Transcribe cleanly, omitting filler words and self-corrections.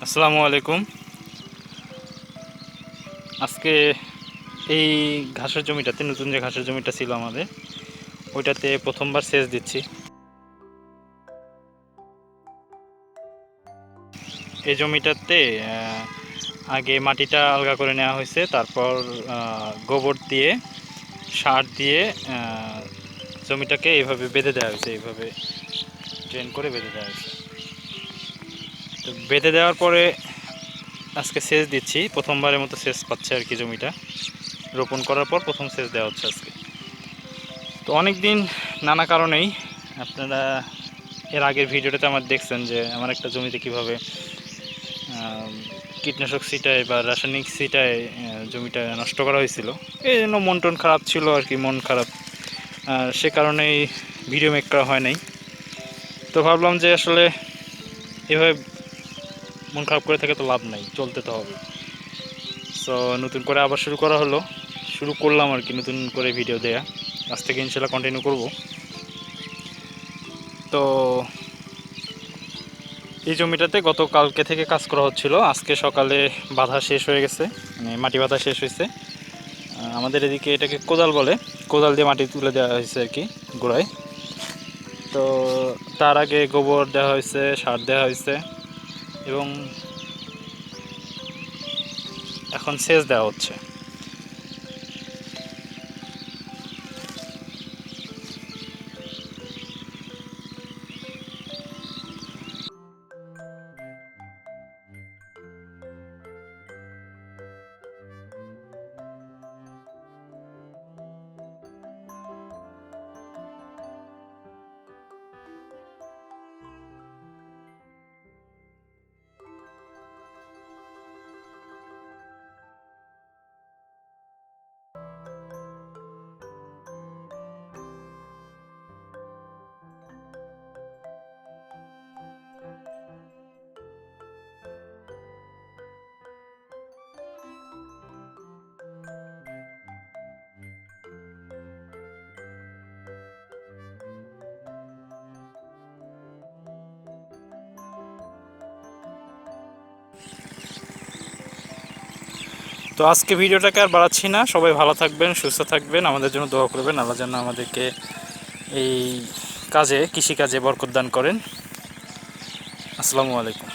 আসসালামু আলাইকুম। আজকে এই ঘাসের জমিটাতে, নতুন যে ঘাসের জমিটা ছিল আমাদের, ওইটাতে প্রথমবার সেচ দিচ্ছি। এই জমিটাতে আগে মাটিটা আলগা করে নেওয়া হয়েছে, তারপর গোবর দিয়ে, সার দিয়ে জমিটাকে এইভাবে বেঁধে দেওয়া হয়েছে, এইভাবে ড্রেন করে বেঁধে দেওয়া হয়েছে। তো বেঁধে দেওয়ার পরে আজকে সেচ দিচ্ছি, প্রথমবারের মতো সেচ পাচ্ছে আর কি। জমিটা রোপণ করার পর প্রথম সেচ দেওয়া হচ্ছে আজকে। তো অনেক দিন নানা কারণেই আপনারা এর আগের ভিডিওটাতে আমার দেখছেন যে আমার একটা জমিতে কিভাবে কীটনাশক ছিটায় বা রাসায়নিক ছিটায় জমিটা নষ্ট করা হয়েছিল। এই জন্য মন টন খারাপ ছিল আর কি, মন খারাপ, সে কারণেই ভিডিও মেক করা হয় নাই। তো ভাবলাম যে আসলে এভাবে মন খারাপ করে থাকে তো লাভ নাই, চলতে তো হবে। সো নতুন করে আবার শুরু করলাম আর কি, নতুন করে ভিডিও দেয়া। আজ থেকে ইনশাল্লাহ কন্টিনিউ করব। তো এই জমিটাতে গতকালকে থেকে কাজ করা হচ্ছিল। আজকে সকালে বাঁধা শেষ হয়ে গেছে, মানে মাটি বাঁধা শেষ হয়েছে। আমাদের এদিকে এটাকে কোদাল বলে, কোদাল দিয়ে মাটি তুলে দেওয়া হয়েছে আর কি গোড়ায়। তো তার আগে গোবর দেওয়া হয়েছে, সার দেওয়া হয়েছে, এবং এখন সেচ দেওয়া হচ্ছে। তো আজকে ভিডিওটাকে আর বাড়াচ্ছি না। সবাই ভালো থাকবেন, সুস্থ থাকবেন, আমাদের জন্য দোয়া করবেন। আল্লাহ যেন আমাদেরকে এই কৃষিকাজে বরকত দান করেন। আসসালামু আলাইকুম।